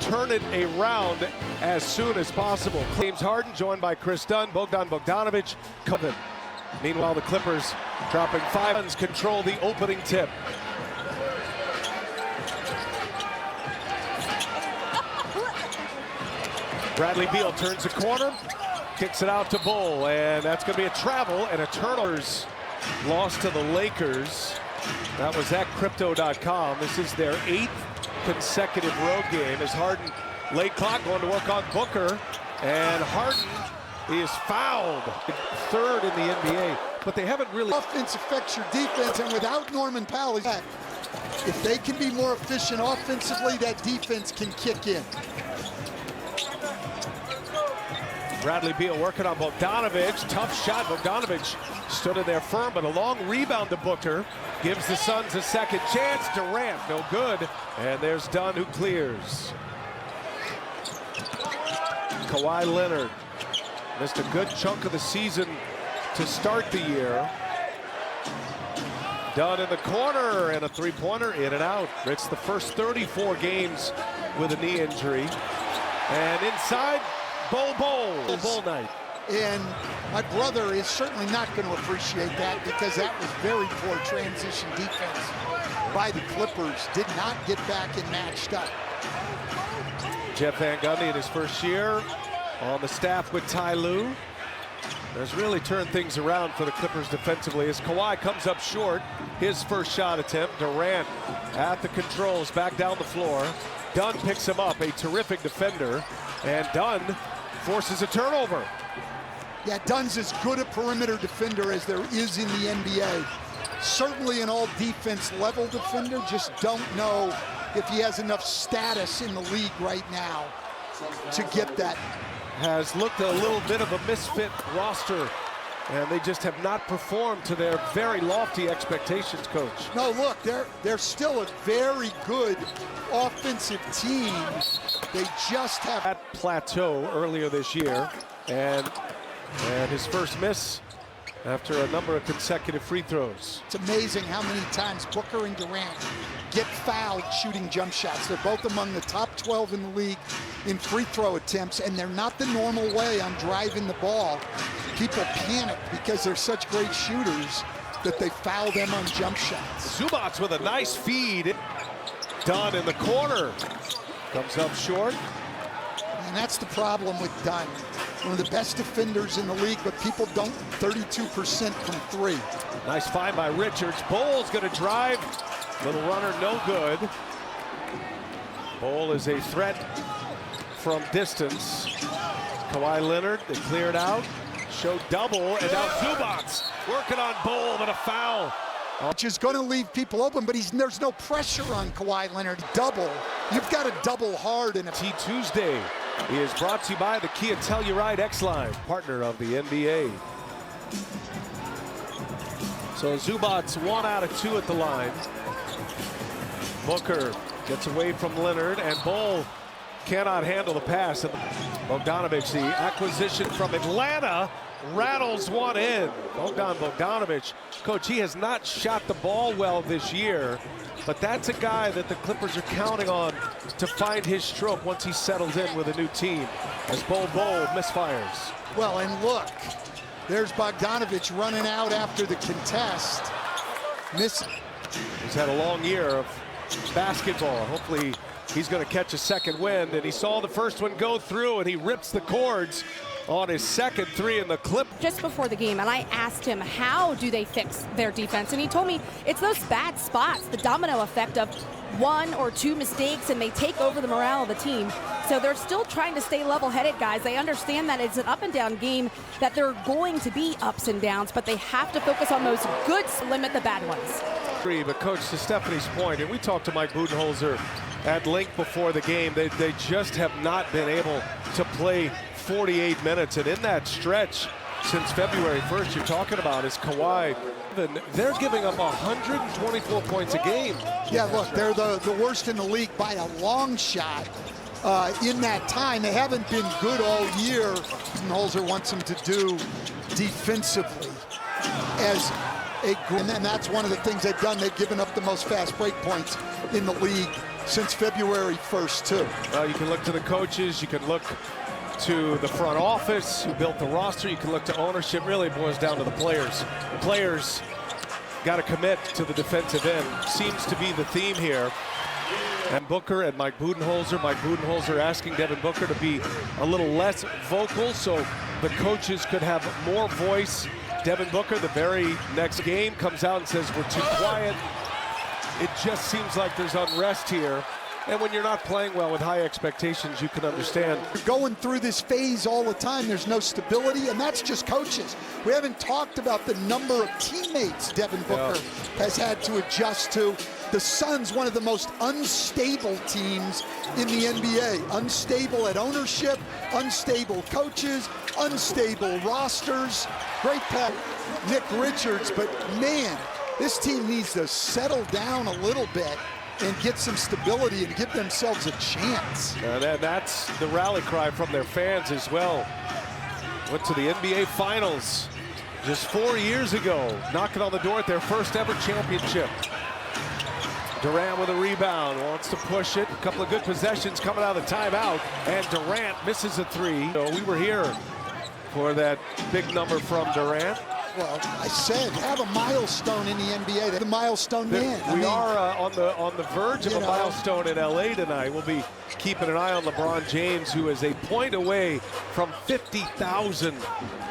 turn it around as soon as possible. James Harden joined by Chris Dunn, Bogdan Bogdanovic, Coven. Meanwhile, the Clippers dropping 5 runs, control the opening tip. Bradley Beal turns the corner, kicks it out to Bull, and that's going to be a travel and a turnovers loss to the Lakers. That was at Crypto.com. This is their 8th consecutive road game as Harden, late clock, going to work on Booker, and Harden is fouled. 3rd in the NBA, but they haven't really. Offense affects your defense, and without Norman Powell, if they can be more efficient offensively, that defense can kick in. Bradley Beal working on Bogdanovic. Tough shot. Bogdanovic stood in there firm, but a long rebound to Booker gives the Suns a second chance. Durant, no good. And there's Dunn who clears. Kawhi Leonard missed a good chunk of the season to start the year. Dunn in the corner and a three-pointer in and out. It's the first 34 games with a knee injury. And inside, Bull night. And my brother is certainly not going to appreciate that, because that was very poor transition defense by the Clippers. Did not get back and matched up. Jeff Van Gundy in his first year on the staff with Ty Lue has really turned things around for the Clippers defensively as Kawhi comes up short. His first shot attempt. Durant at the controls, back down the floor. Dunn picks him up, a terrific defender, and Dunn forces a turnover. Yeah, Dunn's as good a perimeter defender as there is in the NBA. Certainly an all-defense level defender, just don't know if he has enough status in the league right now to get that. Has looked a little bit of a misfit roster, and they just have not performed to their very lofty expectations, Coach. No, look, they're still a very good offensive team. They just have that plateau earlier this year, and his first miss after a number of consecutive free throws. It's amazing how many times Booker and Durant get fouled shooting jump shots. They're both among the top 12 in the league in free throw attempts, and they're not the normal way on driving the ball. People panic because they're such great shooters that they foul them on jump shots. Zubac with a nice feed. Dunn in the corner. Comes up short. And that's the problem with Dunn. One of the best defenders in the league, but people don't. 32% from 3. Nice find by Richards. Bull's going to drive. Little runner, no good. Bull is a threat from distance. Kawhi Leonard, they cleared out. Showed double, and now Zubac working on Bull, but a foul. Which is going to leave people open, but there's no pressure on Kawhi Leonard. Double. You've got to double hard in a Tuesday is brought to you by the Kia Telluride X-Line, partner of the NBA. So Zubac's 1 out of 2 at the line. Booker gets away from Leonard, and Bull cannot handle the pass. And Bogdanovic, the acquisition from Atlanta, rattles one in. Bogdanovic, Coach, he has not shot the ball well this year, but that's a guy that the Clippers are counting on to find his stroke once he settles in with a new team, as Bull misfires. Well, and look, there's Bogdanovic running out after the contest. Missing. He's had a long year of basketball. Hopefully he's going to catch a second wind, and he saw the first one go through, and he rips the cords on his second 3 in the clip. Just before the game, and I asked him, how do they fix their defense? And he told me it's those bad spots, the domino effect of 1 or 2 mistakes, and they take over the morale of the team. So they're still trying to stay level-headed, guys. They understand that it's an up-and-down game, that there are going to be ups and downs, but they have to focus on those goods, limit the bad ones. But Coach, to Stephanie's point, and we talked to Mike Budenholzer at length before the game, they just have not been able to play 48 minutes, and in that stretch since February 1st you're talking about is Kawhi. They're giving up 124 points a game. Yeah, look, they're the worst in the league by a long shot. In that time, they haven't been good all year. Budenholzer wants them to do defensively as a group, and that's one of the things they've done. They've given up the most fast break points in the league since February 1st, too. Well, you can look to the coaches, you can look to the front office who built the roster, you can look to ownership. Really boils down to the players. The players got to commit to the defensive end. Seems to be the theme here. And Booker and Mike Budenholzer asking Devin Booker to be a little less vocal so the coaches could have more voice. Devin Booker, the very next game, comes out and says, we're too quiet. It just seems like there's unrest here. And when you're not playing well with high expectations, you can understand. You're going through this phase all the time. There's no stability, and that's just coaches. We haven't talked about the number of teammates Devin Booker has had to adjust to. The Suns, one of the most unstable teams in the NBA. Unstable at ownership, unstable coaches, unstable rosters. Great pass, Nick Richards, but man, this team needs to settle down a little bit and get some stability and give themselves a chance. And that's the rally cry from their fans as well. Went to the NBA Finals just 4 years ago, knocking on the door at their first ever championship. Durant with a rebound, wants to push it. A couple of good possessions coming out of the timeout, and Durant misses a three. So we were here for that big number from Durant. Well, I said, have a milestone in the NBA. They're the milestone man. We are on the verge of a milestone in LA tonight. We'll be keeping an eye on LeBron James, who is a point away from 50,000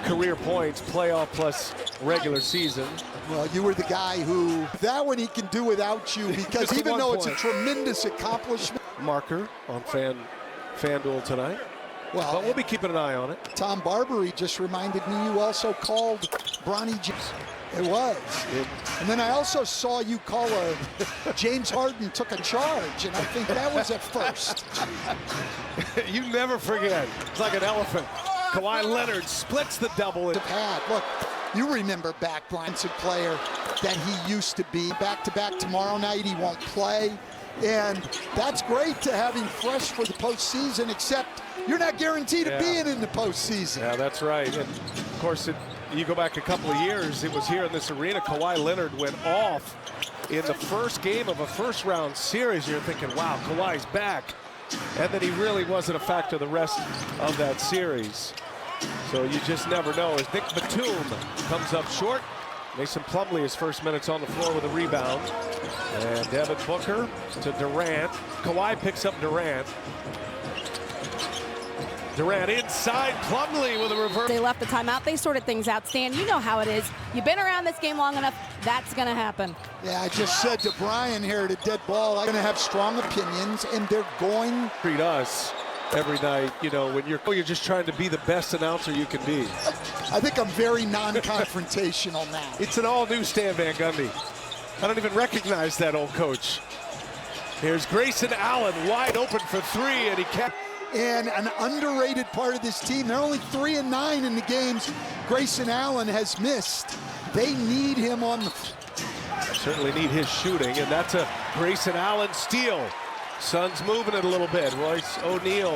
career points, playoff plus regular season. Well, you were the guy who, that one he can do without you, because even though it's a tremendous accomplishment. Marker on FanDuel tonight. Well, but we'll be keeping an eye on it. Tom Barbary just reminded me you also called Bronny James. It was. And then I also saw you call James Harden took a charge, and I think that was a first. You never forget. It's like an elephant. Kawhi Leonard splits the double. Look, you remember back, Brian's a player that he used to be. Back-to-back tomorrow night, he won't play. And that's great to have him fresh for the postseason, except you're not guaranteed of being in the postseason. Yeah, that's right. And of course, you go back a couple of years, it was here in this arena. Kawhi Leonard went off in the first game of a first-round series. You're thinking, wow, Kawhi's back. And then he really wasn't a factor the rest of that series. So you just never know. As Nick Batum comes up short, Mason Plumlee, his first minutes on the floor with a rebound. And Devin Booker to Durant. Kawhi picks up Durant. Durant inside, Plumlee with a reverse. They left the timeout. They sorted things out. Stan, you know how it is. You've been around this game long enough. That's going to happen. Yeah, I just said to Brian here at a dead ball, I'm going to have strong opinions, and they're going. Treat us every night, you know, when you're just trying to be the best announcer you can be. I think I'm very non-confrontational now. It's an all-new Stan Van Gundy. I don't even recognize that old coach. Here's Grayson Allen wide open for three, and he kept. And an underrated part of this team, they're only 3-9 in the games Grayson Allen has missed. They need him on the. Certainly need his shooting, and that's a Grayson Allen steal. Suns moving it a little bit. Royce O'Neal.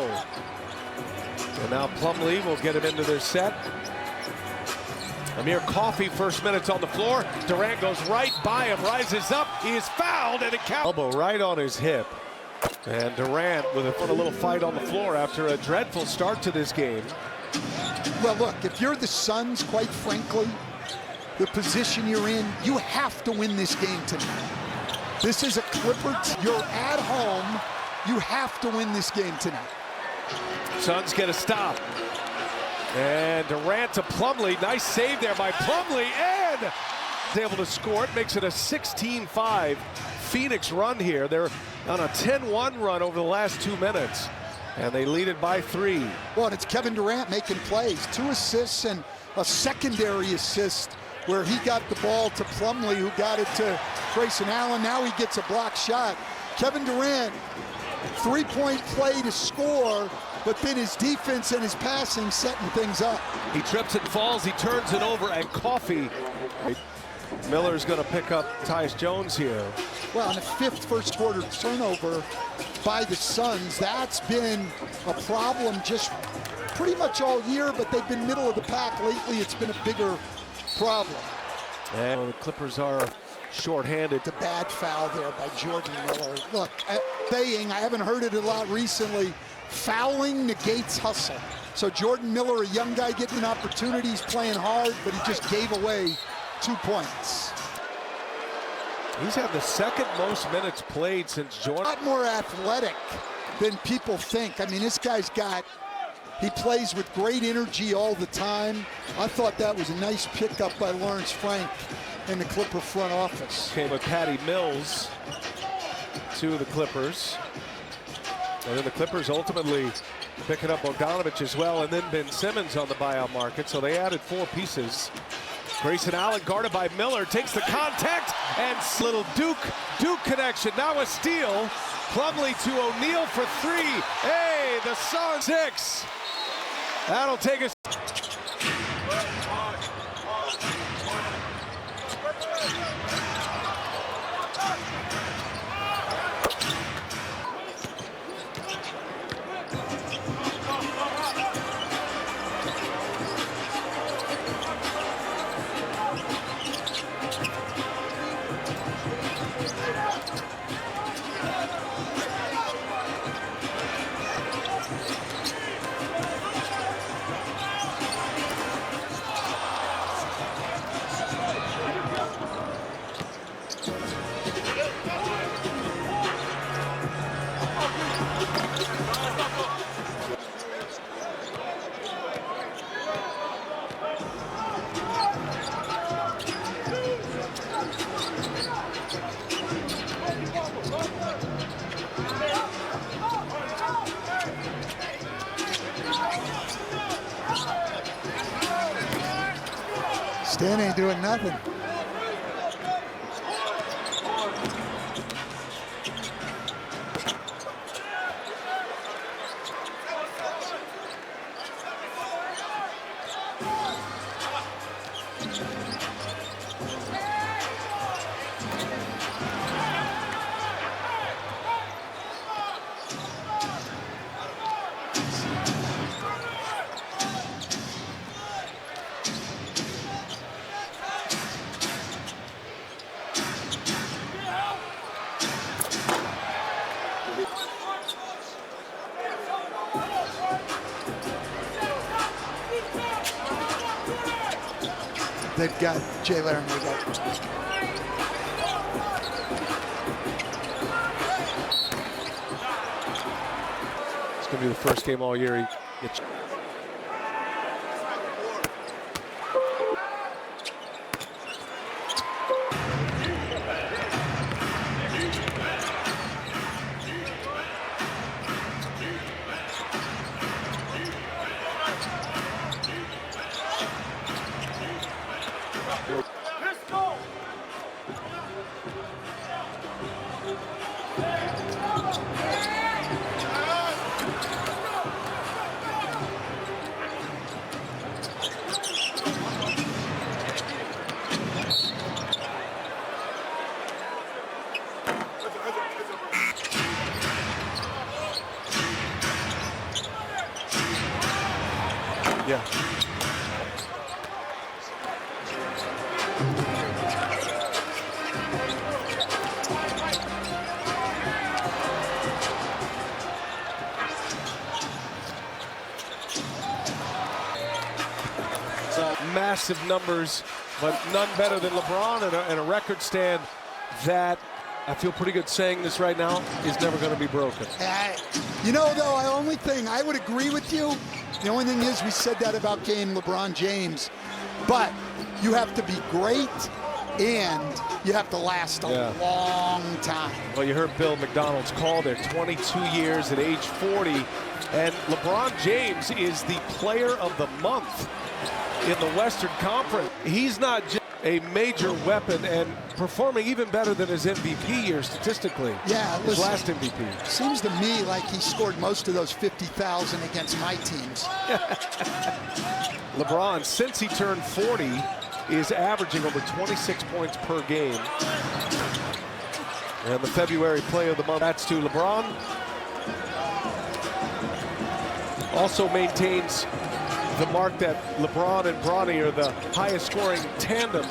And now Plumlee will get him into their set. Amir Coffey, first minutes on the floor. Durant goes right by him, rises up. He is fouled, and it counts. Elbow right on his hip. And Durant with a little fight on the floor after a dreadful start to this game. Well, look, if you're the Suns, quite frankly, the position you're in, you have to win this game tonight. This is a Clipper. You're at home. You have to win this game tonight. Suns get a stop. And Durant to Plumlee. Nice save there by Plumlee. And is able to score it. Makes it a 16-5 Phoenix run here. They're on a 10-1 run over the last 2 minutes. And they lead it by 3. Well, and it's Kevin Durant making plays. 2 assists and a secondary assist where he got the ball to Plumlee, who got it to Grayson Allen. Now he gets a block shot. Kevin Durant, 3-point play to score, but then his defense and his passing setting things up. He trips and falls, he turns it over, and Coffey. Miller's going to pick up Tyus Jones here. Well, on a 5th first quarter turnover by the Suns, that's been a problem just pretty much all year, but they've been middle of the pack lately. It's been a bigger problem. And the Clippers are shorthanded. It's a bad foul there by Jordan Miller. Look, saying, I haven't heard it a lot recently, fouling negates hustle. So Jordan Miller, a young guy getting opportunities, playing hard, but he just gave away 2 points. He's had the second most minutes played since Jordan. A lot more athletic than people think. I mean, this guy's he plays with great energy all the time. I thought that was a nice pickup by Lawrence Frank in the Clipper front office. Came with Patty Mills to the Clippers. And then the Clippers ultimately picking up Bogdanovich as well, and then Ben Simmons on the buyout market. So they added 4 pieces. Grayson Allen guarded by Miller, takes the contact, and little Duke connection. Now a steal. Plumlee to O'Neal for 3. Hey, the Suns 6. That'll take us. Stan ain't doing nothing. They've got Jay Laramie. It's going to be the first game all year he gets. Yeah. Massive numbers, but none better than LeBron and a record stand that I feel pretty good saying this right now is never going to be broken. You know, though, the only thing I would agree with you. The only thing is we said that about game LeBron James, but you have to be great and you have to last a long time. Well, you heard Bill McDonald's call there, 22 years at age 40, and LeBron James is the player of the month in the Western Conference. He's not just a major weapon and performing even better than his MVP year statistically. Yeah, his last MVP. Seems to me like he scored most of those 50,000 against my teams. LeBron, since he turned 40, is averaging over 26 points per game. And the February play of the month, that's to LeBron. Also maintains the mark that LeBron and Bronny are the highest scoring tandem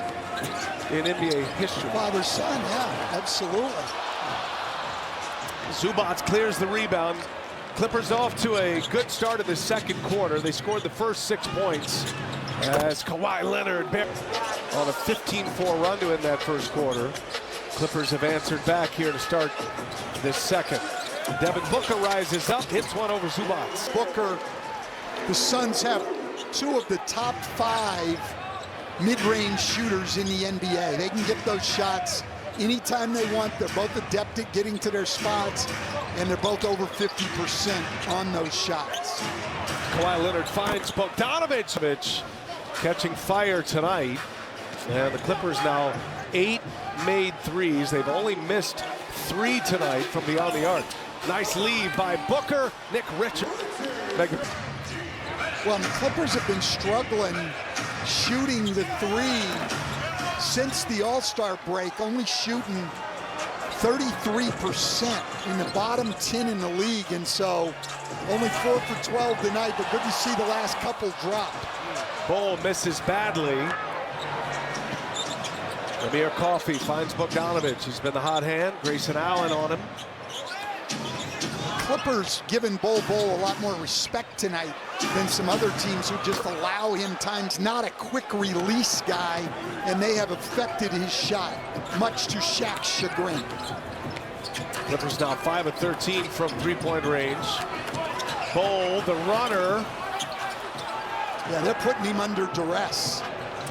in NBA history. Father-son, yeah, absolutely. Zubac clears the rebound. Clippers off to a good start of the second quarter. They scored the first 6 points as Kawhi Leonard on a 15-4 run to end that first quarter. Clippers have answered back here to start this second. Devin Booker rises up, hits one over Zubac. Booker, the Suns have 2 of the top 5 mid-range shooters in the NBA. They can get those shots anytime they want. They're both adept at getting to their spots, and they're both over 50% on those shots. Kawhi Leonard finds Bogdanovich catching fire tonight. And the Clippers now 8 made threes. They've only missed 3 tonight from beyond the arc. Nice lead by Booker. Nick Richards. Well, the Clippers have been struggling shooting the 3 since the All-Star break, only shooting 33% in the bottom 10 in the league, and so only 4 for 12 tonight, but good to see the last couple drop. Bol misses badly. Amir Coffey finds Bogdanovich. He's been the hot hand. Grayson Allen on him. Clippers giving Bol a lot more respect tonight than some other teams who just allow him times. Not a quick release guy, and they have affected his shot, much to Shaq's chagrin. Clippers now 5 of 13 from three-point range. Bol, the runner. Yeah, they're putting him under duress.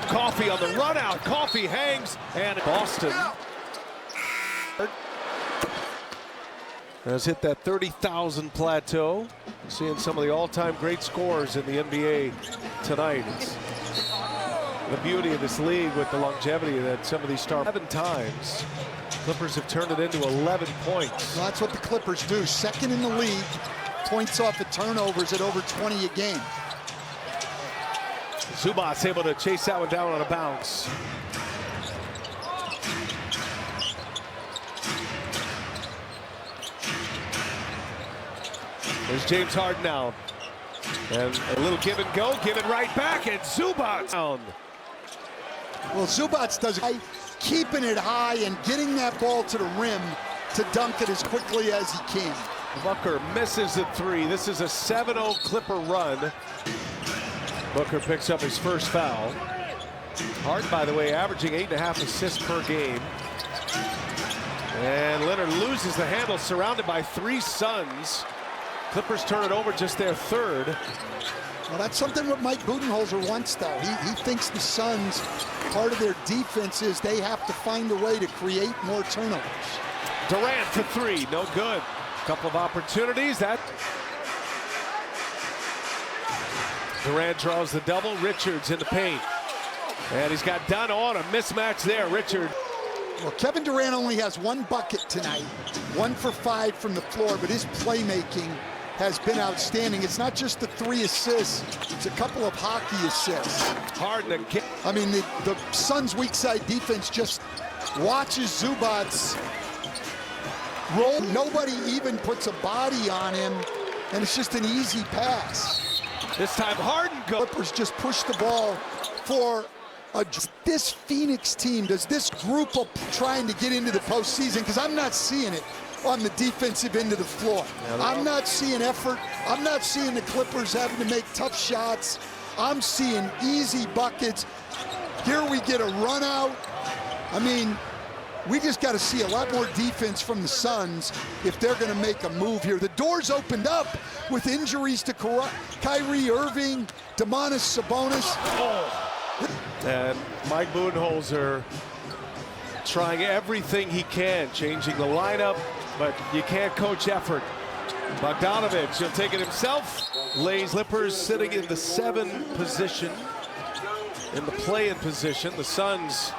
Coffey on the run out. Coffey hangs, and Boston has hit that 30,000 plateau. Seeing some of the all-time great scorers in the NBA tonight. It's the beauty of this league with the longevity that some of these stars 7 times. Clippers have turned it into 11 points. Well, that's what the Clippers do. Second in the league, points off of turnovers at over 20 a game. Zubac able to chase that one down on a bounce. There's James Harden now. And a little give and go, give it right back, and Zubac down. Well, Zubac does keeping it high and getting that ball to the rim to dunk it as quickly as he can. Booker misses the 3. This is a 7-0 Clipper run. Booker picks up his first foul. Harden, by the way, averaging 8.5 assists per game. And Leonard loses the handle, surrounded by 3 Suns. Clippers turn it over, just their 3rd. Well, that's something what Mike Budenholzer wants, though. He thinks the Suns, part of their defense is they have to find a way to create more turnovers. Durant for 3, no good. Couple of opportunities. That Durant draws the double. Richards in the paint, and he's got Dunn on a mismatch there. Richard. Well, Kevin Durant only has 1 bucket tonight, 1 for 5 from the floor, but his playmaking has been outstanding. It's not just the 3 assists, it's a couple of hockey assists. Harden and I mean, the Suns' weak side defense just watches Zubac roll. Nobody even puts a body on him, and it's just an easy pass. This time Harden goes. Clippers just push the ball for this Phoenix team. Does this group of trying to get into the postseason? Because I'm not seeing it on the defensive end of the floor. I'm not seeing effort. I'm not seeing the Clippers having to make tough shots. I'm seeing easy buckets. Here we get a run out. I mean, we just got to see a lot more defense from the Suns if they're going to make a move here. The door's opened up with injuries to Kyrie Irving, Domantas Sabonis. And Mike Budenholzer trying everything he can, changing the lineup, but you can't coach effort. Bogdanovich, he'll take it himself. Lays Clippers sitting in the 7 position, in the play-in position. The Suns,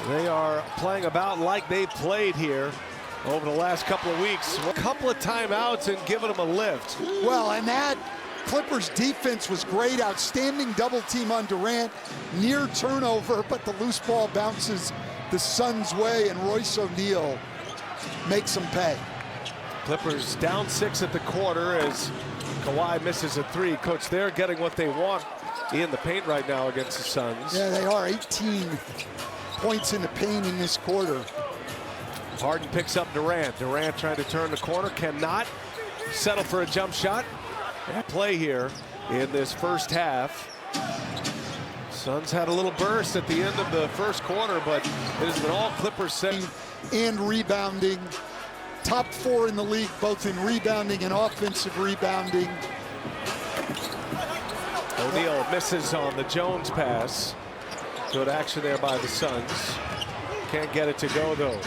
they are playing about like they played here over the last couple of weeks. A couple of timeouts and giving them a lift. Well, and that Clippers defense was great. Outstanding double team on Durant. Near turnover, but the loose ball bounces the Suns' way, and Royce O'Neal makes them pay. Clippers down 6 at the quarter as Kawhi misses a 3. Coach, they're getting what they want in the paint right now against the Suns. Yeah, they are. 18 points in the paint in this quarter. Harden picks up Durant. Durant trying to turn the corner, cannot settle for a jump shot. Play here in this first half. Suns had a little burst at the end of the first quarter, but it has been all Clippers set. And rebounding. Top 4 in the league, both in rebounding and offensive rebounding. O'Neal misses on the Jones pass. Good action there by the Suns. Can't get it to go, though.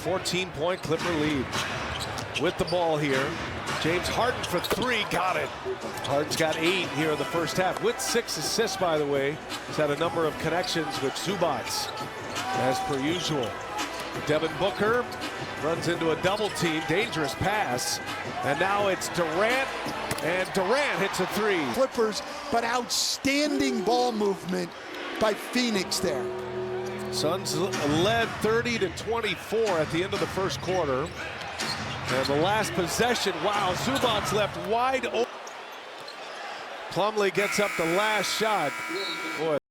14-point Clipper lead. With the ball here, James Harden for 3, got it. Harden's got 8 here in the first half, with 6 assists, by the way. He's had a number of connections with Zubac, as per usual. Devin Booker runs into a double team, dangerous pass, and now it's Durant, and Durant hits a 3. Clippers, but outstanding ball movement by Phoenix there. Suns led 30-24 at the end of the first quarter. And the last possession, wow, Zubac left wide open. Plumlee gets up the last shot. Boy.